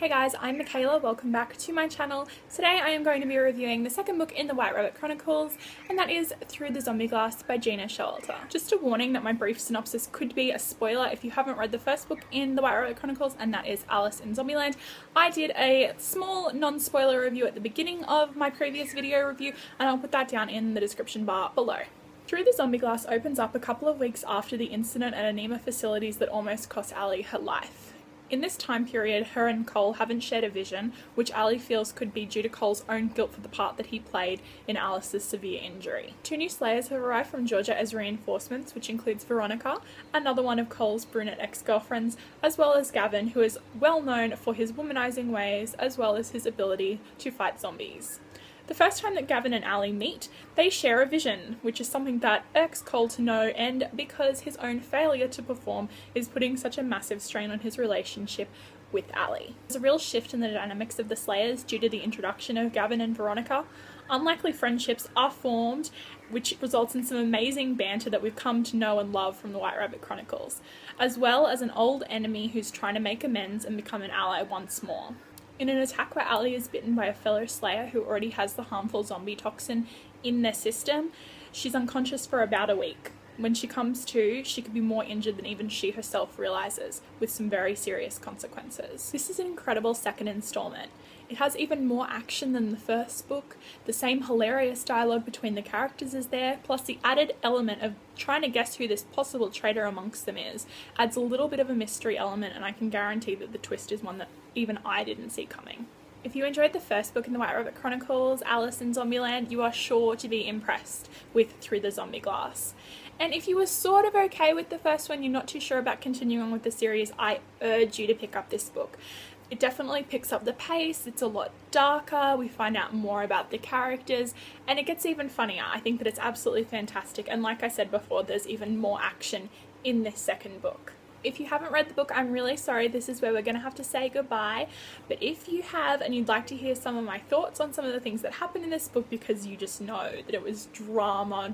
Hey guys, I'm Michaela, welcome back to my channel. Today I am going to be reviewing the second book in the White Rabbit Chronicles, and that is Through the Zombie Glass by Gina Showalter. Just a warning that my brief synopsis could be a spoiler if you haven't read the first book in the White Rabbit Chronicles, and that is Alice in Zombieland. I did a small non-spoiler review at the beginning of my previous video review, and I'll put that down in the description bar below. Through the Zombie Glass opens up a couple of weeks after the incident at Anima Facilities that almost cost Ali her life. In this time period, her and Cole haven't shared a vision, which Ali feels could be due to Cole's own guilt for the part that he played in Alice's severe injury. Two new Slayers have arrived from Georgia as reinforcements, which includes Veronica, another one of Cole's brunette ex-girlfriends, as well as Gavin, who is well known for his womanizing ways, as well as his ability to fight zombies. The first time that Gavin and Ali meet, they share a vision, which is something that irks Cole to know, and because his own failure to perform is putting such a massive strain on his relationship with Ali. There's a real shift in the dynamics of the Slayers due to the introduction of Gavin and Veronica. Unlikely friendships are formed, which results in some amazing banter that we've come to know and love from the White Rabbit Chronicles, as well as an old enemy who's trying to make amends and become an ally once more. In an attack where Ali is bitten by a fellow Slayer who already has the harmful zombie toxin in their system, she's unconscious for about a week. When she comes to, she could be more injured than even she herself realizes, with some very serious consequences. This is an incredible second installment. It has even more action than the first book, the same hilarious dialogue between the characters is there, plus the added element of trying to guess who this possible traitor amongst them is adds a little bit of a mystery element, and I can guarantee that the twist is one that even I didn't see coming. If you enjoyed the first book in the White Rabbit Chronicles, Alice in Zombieland, you are sure to be impressed with Through the Zombie Glass. And if you were sort of okay with the first one, you're not too sure about continuing on with the series, I urge you to pick up this book. It definitely picks up the pace, it's a lot darker, we find out more about the characters, and it gets even funnier. I think that it's absolutely fantastic, and like I said before, there's even more action in this second book. If you haven't read the book, I'm really sorry, this is where we're going to have to say goodbye, but if you have and you'd like to hear some of my thoughts on some of the things that happen in this book because you just know that it was drama,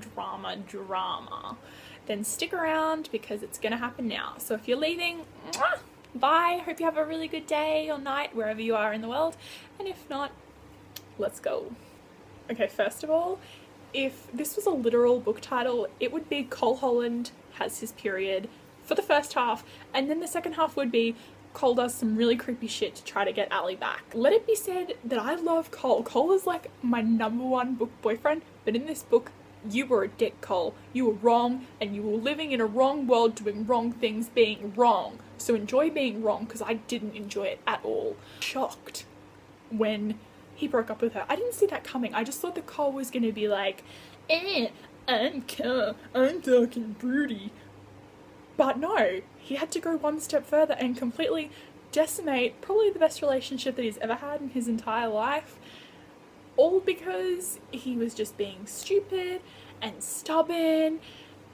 then stick around because it's going to happen now. So if you're leaving, bye, hope you have a really good day or night wherever you are in the world, and if not, let's go. Okay, first of all, if this was a literal book title, it would be Cole Holland has his period for the first half, and then the second half would be Cole does some really creepy shit to try to get Ali back. Let it be said that I love Cole. Cole is like my #1 book boyfriend, but in this book, you were a dick, Cole. You were wrong, and you were living in a wrong world doing wrong things, being wrong. So enjoy being wrong, because I didn't enjoy it at all. Shocked when he broke up with her. I didn't see that coming. I just thought that Cole was going to be like, I'm dark and broody. But no, he had to go one step further and completely decimate probably the best relationship that he's ever had in his entire life. All because he was just being stupid and stubborn,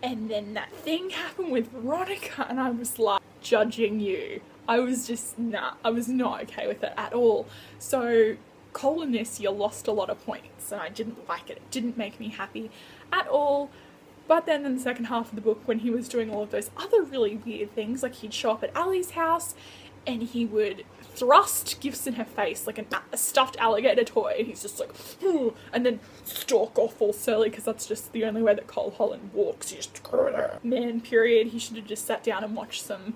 and then that thing happened with Veronica and I was like, judging you. I was just, I was not okay with it at all. So Cole in this, you lost a lot of points and I didn't like it. It didn't make me happy at all. But then in the second half of the book, when he was doing all of those other really weird things, like he'd show up at Ali's house and he would thrust gifts in her face like a stuffed alligator toy, and he's just like, and then stalk off all surly because that's just the only way that Cole Holland walks. He's just, man, period. He should have just sat down and watched some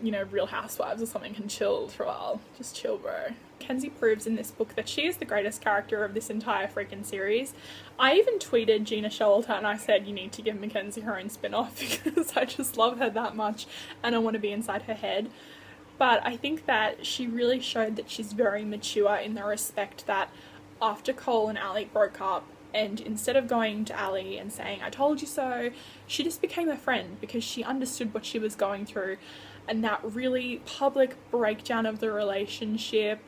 you know, Real Housewives or something and chilled for a while. Just chill, bro. Kenzie proves in this book that she is the greatest character of this entire freaking series. I even tweeted Gina Showalter and I said, you need to give Mackenzie her own spin-off because I just love her that much and I want to be inside her head. But I think that she really showed that she's very mature in the respect that after Cole and Ali broke up, and instead of going to Ali and saying, I told you so, she just became a friend because she understood what she was going through, and that really public breakdown of the relationship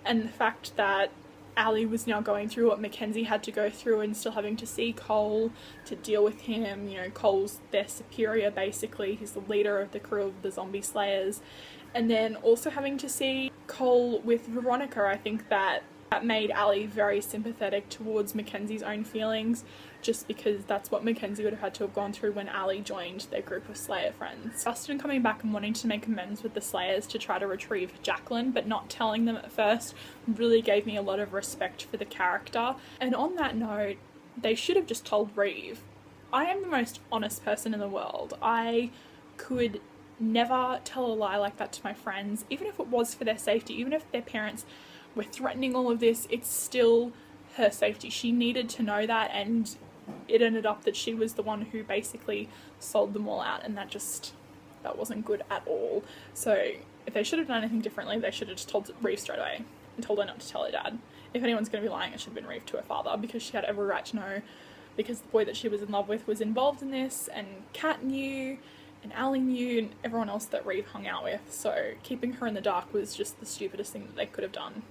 and the fact that Ali was now going through what Mackenzie had to go through and still having to see Cole to deal with him. You know, Cole's their superior basically, he's the leader of the crew of the zombie slayers. And then also having to see Cole with Veronica, I think that That made Ali very sympathetic towards Mackenzie's own feelings, just because that's what Mackenzie would have had to have gone through when Ali joined their group of Slayer friends. Dustin coming back and wanting to make amends with the Slayers to try to retrieve Jacqueline, but not telling them at first, really gave me a lot of respect for the character. And on that note, they should have just told Reeve. I am the most honest person in the world. I could never tell a lie like that to my friends, even if it was for their safety, even if their parents were threatening all of this, it's still her safety. She needed to know that, and it ended up that she was the one who basically sold them all out, and that wasn't good at all. So if they should have done anything differently, they should have just told Reeve straight away and told her not to tell her dad. If anyone's going to be lying, it should have been Reeve to her father, because she had every right to know, because the boy that she was in love with was involved in this, and Kat knew, and Ali knew, and everyone else that Reeve hung out with. So keeping her in the dark was just the stupidest thing that they could have done.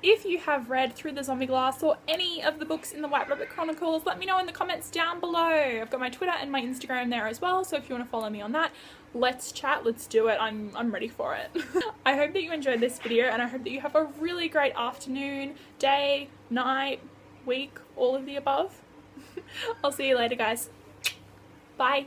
If you have read Through the Zombie Glass or any of the books in the White Rabbit Chronicles, let me know in the comments down below. I've got my Twitter and my Instagram there as well, so if you want to follow me on that, let's chat, let's do it. I'm ready for it. I hope that you enjoyed this video, and I hope that you have a really great afternoon, day, night, week, all of the above. I'll see you later, guys. Bye.